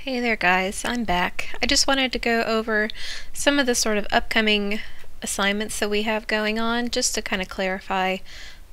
Hey there guys, I'm back. I just wanted to go over some of the sort of upcoming assignments that we have going on, just to kind of clarify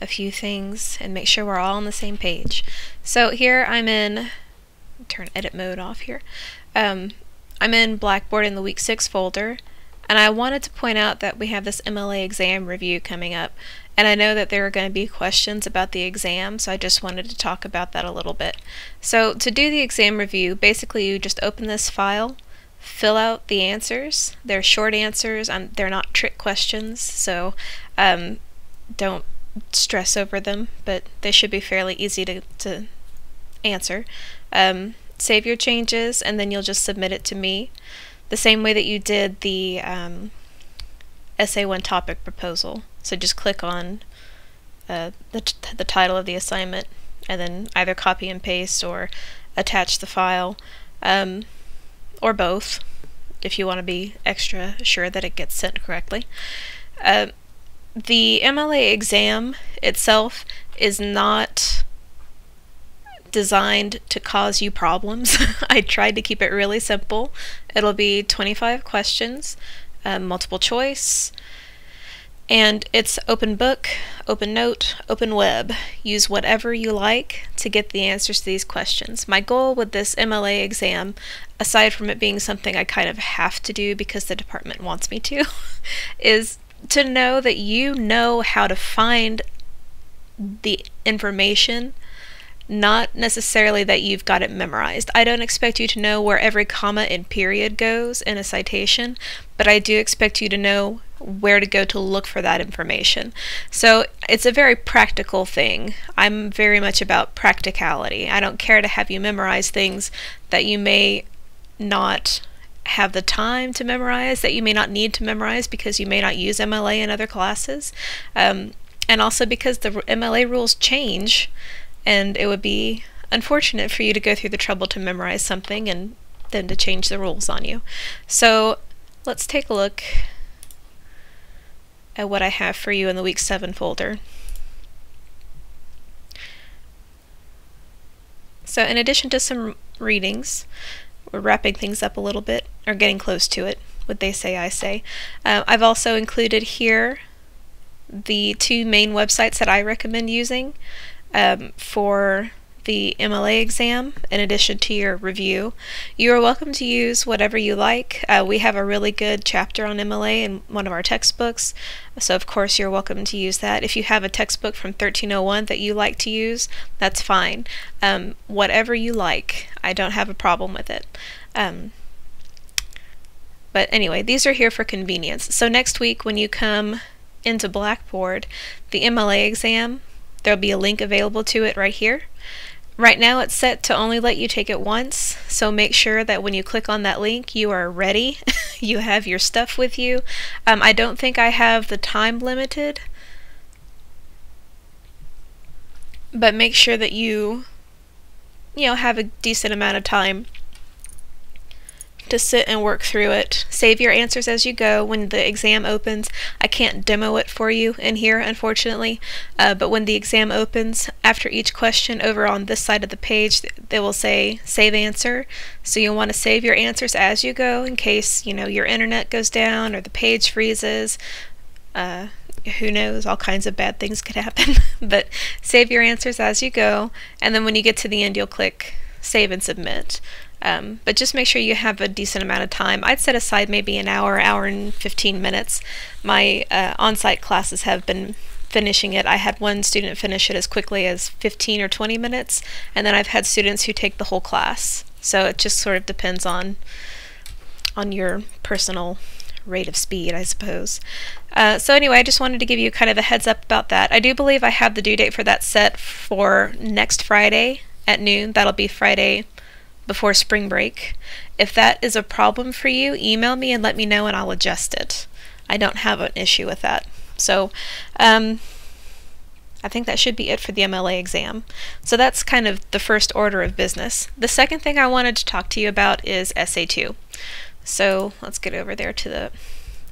a few things and make sure we're all on the same page. So here I'm in, turn edit mode off here. I'm in Blackboard in the week 6 folder, and I wanted to point out that we have this MLA exam review coming up. And I know that there are going to be questions about the exam, so I just wanted to talk about that a little bit. So to do the exam review, basically you just open this file, fill out the answers. They're short answers, they're not trick questions, so don't stress over them, but they should be fairly easy to answer. Save your changes, and then you'll just submit it to me, the same way that you did the Essay 1 topic proposal. So just click on the title of the assignment and then either copy and paste or attach the file, or both if you want to be extra sure that it gets sent correctly. The MLA exam itself is not designed to cause you problems. I tried to keep it really simple. It'll be 25 questions, multiple choice, and it's open book, open note, open web. Use whatever you like to get the answers to these questions. My goal with this MLA exam, aside from it being something I kind of have to do because the department wants me to, is to know that you know how to find the information, not necessarily that you've got it memorized. I don't expect you to know where every comma and period goes in a citation, but I do expect you to know where to go to look for that information. So it's a very practical thing. I'm very much about practicality. I don't care to have you memorize things that you may not have the time to memorize, that you may not need to memorize because you may not use MLA in other classes, and also because the MLA rules change, and it would be unfortunate for you to go through the trouble to memorize something and then to change the rules on you. So let's take a look at what I have for you in the week 7 folder. So in addition to some readings, we're wrapping things up a little bit, or getting close to it, what they say I say. I've also included here the 2 main websites that I recommend using for the MLA exam, in addition to your review. You are welcome to use whatever you like. We have a really good chapter on MLA in one of our textbooks, so of course you're welcome to use that. If you have a textbook from 1301 that you like to use, that's fine. Whatever you like, I don't have a problem with it. But anyway, these are here for convenience. So next week when you come into Blackboard, the MLA exam, there'll be a link available to it right here. Right now it's set to only let you take it once, so make sure that when you click on that link you are ready. You have your stuff with you. I don't think I have the time limited, but make sure that you have a decent amount of time to sit and work through it. Save your answers as you go. When the exam opens, I can't demo it for you in here, unfortunately, but when the exam opens, after each question over on this side of the page, they will say save answer. So you'll want to save your answers as you go in case your internet goes down or the page freezes. Who knows, all kinds of bad things could happen. But save your answers as you go, and then when you get to the end you'll click save and submit. But just make sure you have a decent amount of time. I'd set aside maybe an hour, hour and 15 minutes. My on-site classes have been finishing it. I had one student finish it as quickly as 15 or 20 minutes, and then I've had students who take the whole class. So it just sort of depends on your personal rate of speed, I suppose. So anyway, I just wanted to give you kind of a heads up about that. I do believe I have the due date for that set for next Friday at noon. That'll be Friday before spring break. If that is a problem for you, email me and let me know and I'll adjust it. I don't have an issue with that. So I think that should be it for the MLA exam. So that's kind of the first order of business. The second thing I wanted to talk to you about is Essay 2. So let's get over there to the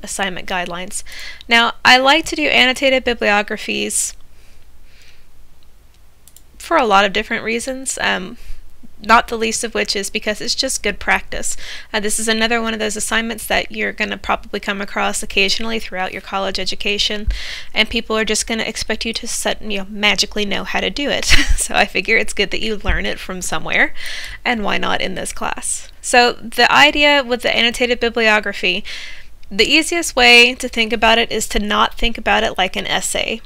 assignment guidelines. Now, I like to do annotated bibliographies for a lot of different reasons. not the least of which is because it's just good practice. This is another one of those assignments that you're going to probably come across occasionally throughout your college education, and people are just going to expect you to magically know how to do it. So I figure it's good that you learn it from somewhere, and why not in this class? So the idea with the annotated bibliography, the easiest way to think about it is to not think about it like an essay.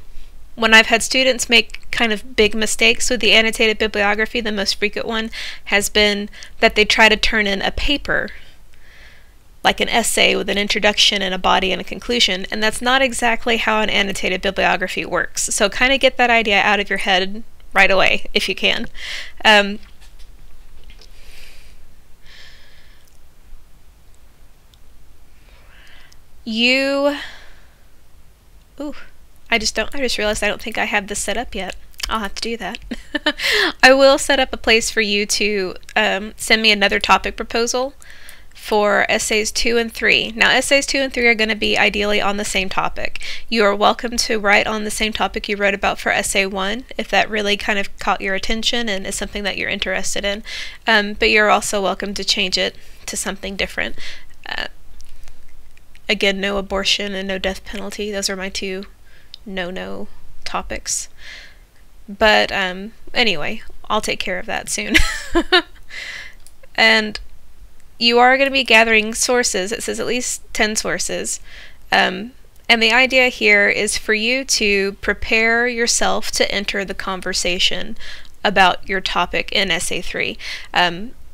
When I've had students make kind of big mistakes with the annotated bibliography, the most frequent one has been that they try to turn in a paper, like an essay with an introduction and a body and a conclusion, and that's not exactly how an annotated bibliography works. So kind of get that idea out of your head right away, if you can. I just realized I don't think I have this set up yet. I'll have to do that. I will set up a place for you to send me another topic proposal for essays 2 and 3. Now, essays 2 and 3 are going to be ideally on the same topic. You are welcome to write on the same topic you wrote about for essay 1, if that really kind of caught your attention and is something that you're interested in. But you're also welcome to change it to something different. Again, no abortion and no death penalty. Those are my two no topics. But anyway, I'll take care of that soon. And you are going to be gathering sources. It says at least 10 sources. And the idea here is for you to prepare yourself to enter the conversation about your topic in essay 3.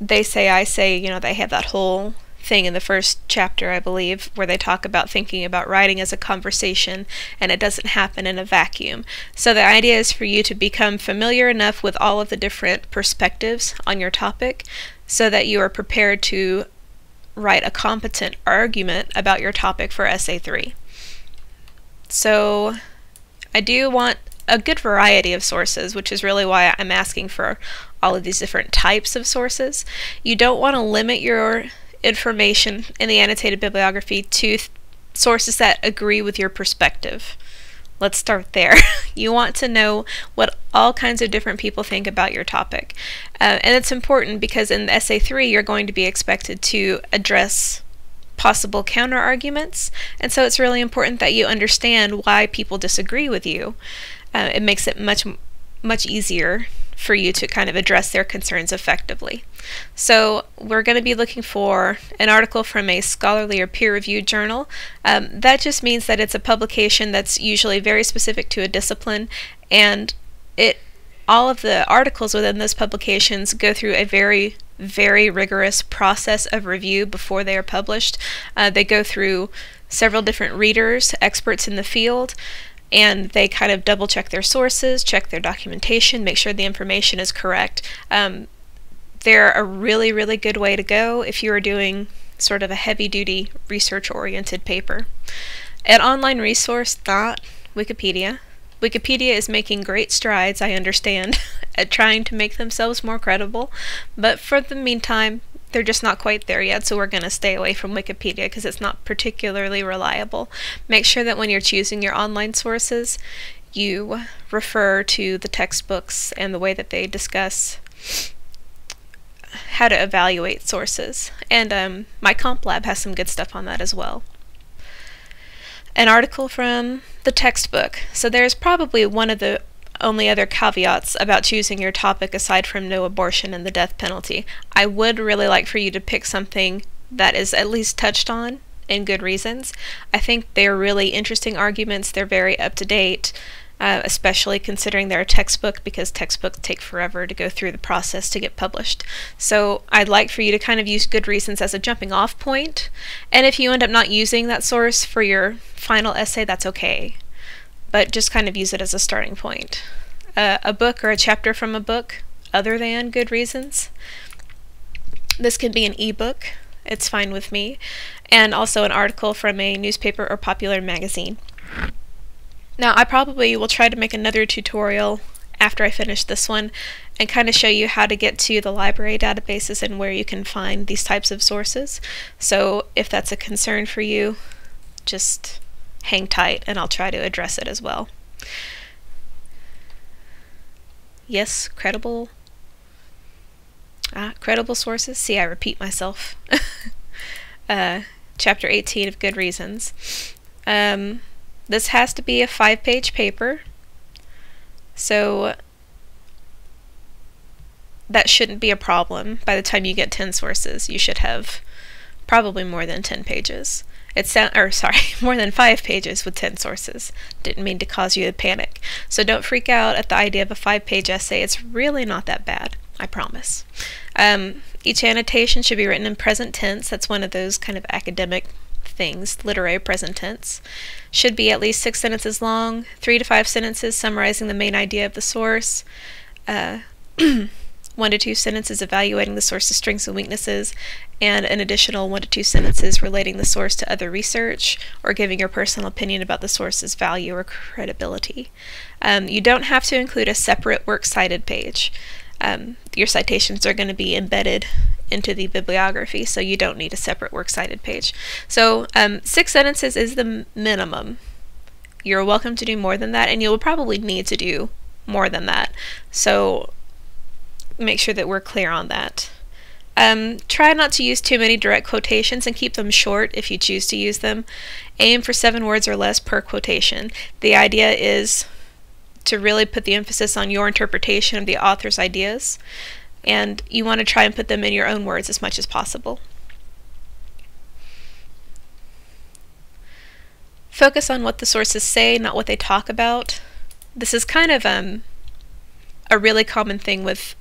They say, I say, they have that whole thing in the first chapter, I believe, where they talk about thinking about writing as a conversation, and it doesn't happen in a vacuum. So the idea is for you to become familiar enough with all of the different perspectives on your topic so that you are prepared to write a competent argument about your topic for essay 3. So I do want a good variety of sources, which is really why I'm asking for all of these different types of sources. You don't want to limit your information in the annotated bibliography to sources that agree with your perspective. Let's start there. You want to know what all kinds of different people think about your topic. And it's important because in essay 3 you're going to be expected to address possible counter-arguments, and so it's really important that you understand why people disagree with you. It makes it much easier for you to kind of address their concerns effectively. So we're going to be looking for an article from a scholarly or peer-reviewed journal. That just means that it's a publication that's usually very specific to a discipline, and all of the articles within those publications go through a very, very rigorous process of review before they are published. They go through several different readers, experts in the field, and they kind of double check their sources, check their documentation, make sure the information is correct. They're a really, really good way to go if you are doing sort of a heavy-duty research-oriented paper. An online resource, not Wikipedia. Wikipedia is making great strides, I understand, at trying to make themselves more credible, but for the meantime, they're just not quite there yet, so we're going to stay away from Wikipedia because it's not particularly reliable. Make sure that when you're choosing your online sources, you refer to the textbooks and the way that they discuss how to evaluate sources. And my comp lab has some good stuff on that as well. An article from the textbook. So there's probably one of the only other caveats about choosing your topic aside from no abortion and the death penalty. I would really like for you to pick something that is at least touched on in Good Reasons. I think they're really interesting arguments. They're very up to date, especially considering they're a textbook, because textbooks take forever to go through the process to get published. So I'd like for you to kind of use Good Reasons as a jumping off point, and if you end up not using that source for your final essay, that's okay. But just kind of use it as a starting point. A book or a chapter from a book other than Good Reasons. This could be an ebook, it's fine with me, and also an article from a newspaper or popular magazine. Now, I probably will try to make another tutorial after I finish this one and kind of show you how to get to the library databases and where you can find these types of sources. So if that's a concern for you, just hang tight and I'll try to address it as well. Yes, credible. Credible sources. See, I repeat myself. Chapter 18 of Good Reasons. This has to be a 5-page paper, so that shouldn't be a problem. By the time you get 10 sources, you should have probably more than 10 pages. More than 5 pages with 10 sources. Didn't mean to cause you to panic. So don't freak out at the idea of a 5-page essay. It's really not that bad, I promise. Each annotation should be written in present tense. That's one of those kind of academic things, literary present tense. Should be at least 6 sentences long, 3 to 5 sentences summarizing the main idea of the source, 1 to 2 sentences evaluating the source's strengths and weaknesses, and an additional 1 to 2 sentences relating the source to other research or giving your personal opinion about the source's value or credibility. You don't have to include a separate works cited page. Your citations are going to be embedded into the bibliography, so you don't need a separate works cited page. So 6 sentences is the minimum. You're welcome to do more than that, and you'll probably need to do more than that. So make sure that we're clear on that. Try not to use too many direct quotations and keep them short if you choose to use them. Aim for 7 words or less per quotation. The idea is to really put the emphasis on your interpretation of the author's ideas, and you want to try and put them in your own words as much as possible. Focus on what the sources say, not what they talk about. This is kind of a really common thing with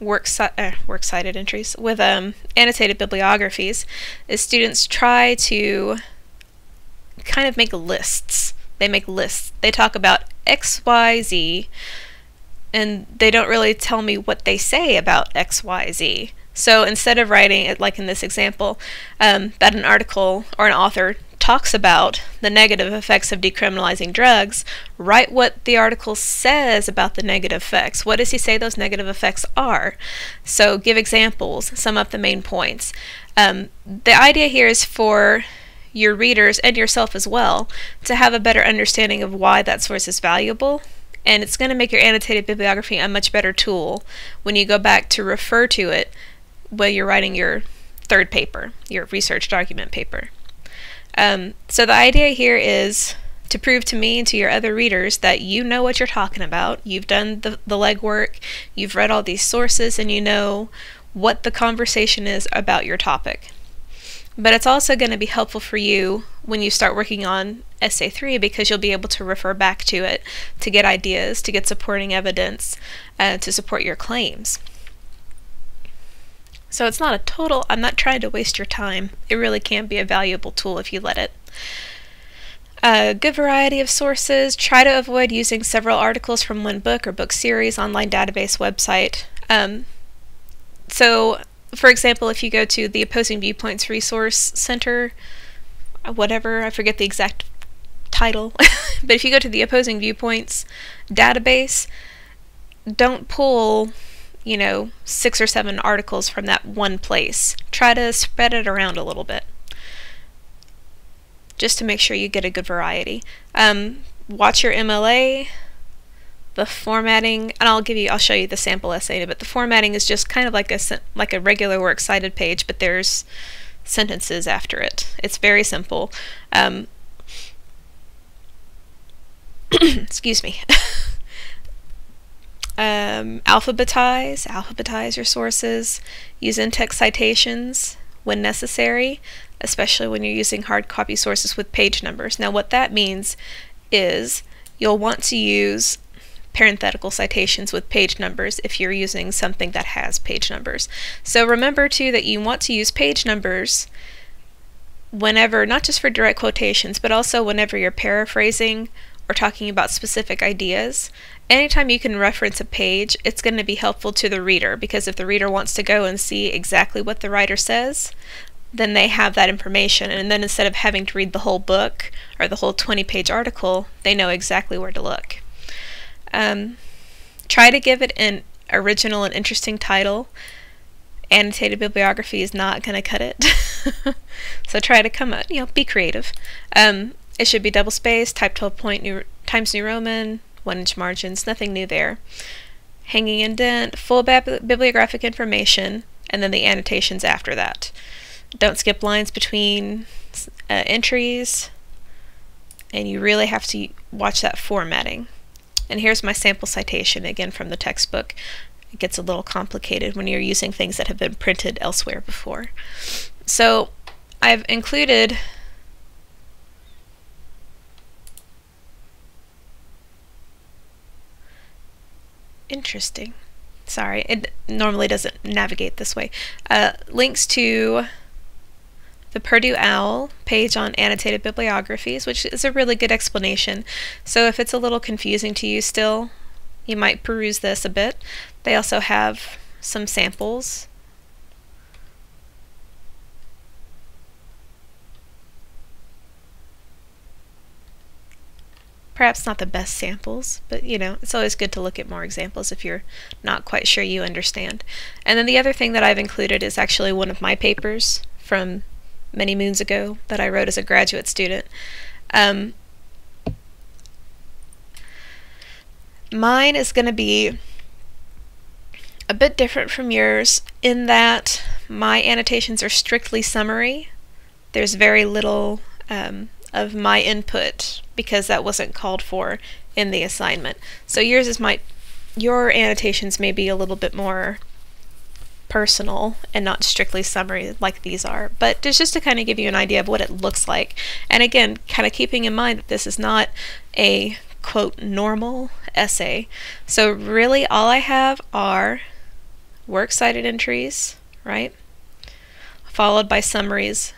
works cited entries, with annotated bibliographies, is students try to kind of make lists. They make lists. They talk about X, Y, Z, and they don't really tell me what they say about X, Y, Z. So instead of writing it like in this example, that an article or an author talks about the negative effects of decriminalizing drugs, write what the article says about the negative effects. What does he say those negative effects are? So give examples, sum up the main points. The idea here is for your readers and yourself as well to have a better understanding of why that source is valuable, and it's going to make your annotated bibliography a much better tool when you go back to refer to it when you're writing your 3rd paper, your research document paper. So the idea here is to prove to me and to your other readers that you know what you're talking about, you've done the legwork, you've read all these sources, and you know what the conversation is about your topic. But it's also going to be helpful for you when you start working on Essay 3, because you'll be able to refer back to it to get ideas, to get supporting evidence, to support your claims. So it's not a total, I'm not trying to waste your time. It really can be a valuable tool if you let it. Good variety of sources. Try to avoid using several articles from one book or book series, online database, website. So, for example, if you go to the Opposing Viewpoints Resource Center, whatever, I forget the exact title, but if you go to the Opposing Viewpoints database, don't pull 6 or 7 articles from that one place. Try to spread it around a little bit, just to make sure you get a good variety. Watch your MLA, the formatting, and I'll show you the sample essay, but the formatting is just kind of like a regular works cited page, but there's sentences after it. It's very simple. Excuse me. Alphabetize your sources. Use in-text citations when necessary, especially when you're using hard copy sources with page numbers. Now what that means is you'll want to use parenthetical citations with page numbers if you're using something that has page numbers. So remember too that you want to use page numbers whenever, not just for direct quotations, but also whenever you're paraphrasing or talking about specific ideas. Anytime you can reference a page, it's going to be helpful to the reader, because if the reader wants to go and see exactly what the writer says, then they have that information, and then instead of having to read the whole book or the whole 20-page article, they know exactly where to look. Try to give it an original and interesting title. Annotated bibliography is not going to cut it. So try to come up, be creative. It should be double-spaced, type 12 point Times New Roman, 1-inch margins, nothing new there. Hanging indent, full bibliographic information. and then the annotations after that. Don't skip lines between entries, and you really have to watch that formatting. And here's my sample citation, again from the textbook. It gets a little complicated when you're using things that have been printed elsewhere before. So I've included interesting. Sorry, it normally doesn't navigate this way. Links to the Purdue OWL page on annotated bibliographies, which is a really good explanation. So if it's a little confusing to you still, you might peruse this a bit. They also have some samples. Perhaps not the best samples, but you know, it's always good to look at more examples if you're not quite sure you understand. And then the other thing that I've included is actually one of my papers from many moons ago that I wrote as a graduate student. Mine is going to be a bit different from yours in that my annotations are strictly summary. There's very little of my input because that wasn't called for in the assignment. So yours is your annotations may be a little bit more personal and not strictly summary like these are, but just to kind of give you an idea of what it looks like. And again, kind of keeping in mind that this is not a quote normal essay. So really all I have are works cited entries, right? Followed by summaries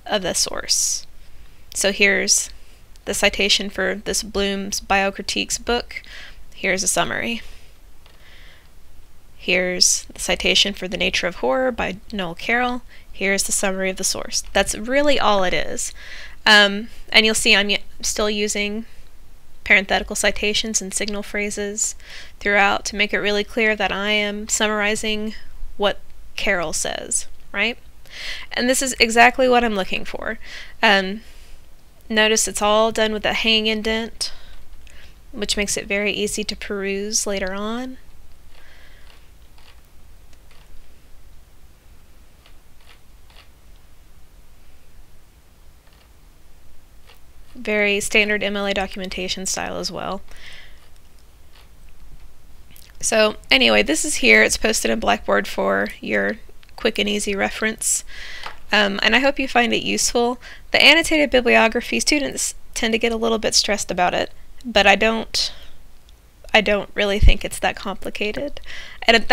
of the source. So here's the citation for this Bloom's Biocritiques book. Here's a summary. Here's the citation for The Nature of Horror by Noel Carroll. Here's the summary of the source. That's really all it is. And you'll see I'm still using parenthetical citations and signal phrases throughout to make it really clear that I am summarizing what Carroll says, right? And this is exactly what I'm looking for. Notice it's all done with a hang indent, which makes it very easy to peruse later on. Very standard MLA documentation style as well. So anyway, this is here. It's posted in Blackboard for your quick and easy reference. And I hope you find it useful. The annotated bibliography, students tend to get a little bit stressed about it, but I don't really think it's that complicated. And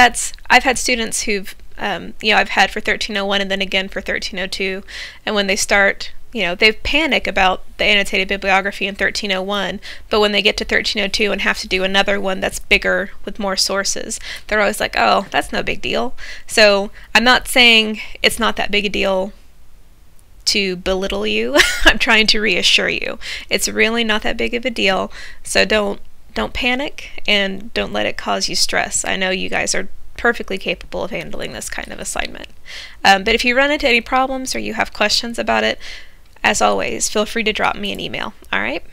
I've had students who've, I've had for 1301 and then again for 1302, and when they start, they panic about the annotated bibliography in 1301, but when they get to 1302 and have to do another one that's bigger with more sources, they're always like, oh, that's no big deal. So I'm not saying it's not that big a deal to belittle you. I'm trying to reassure you. It's really not that big of a deal, so don't panic and don't let it cause you stress. I know you guys are perfectly capable of handling this kind of assignment. But if you run into any problems or you have questions about it, as always, feel free to drop me an email. All right?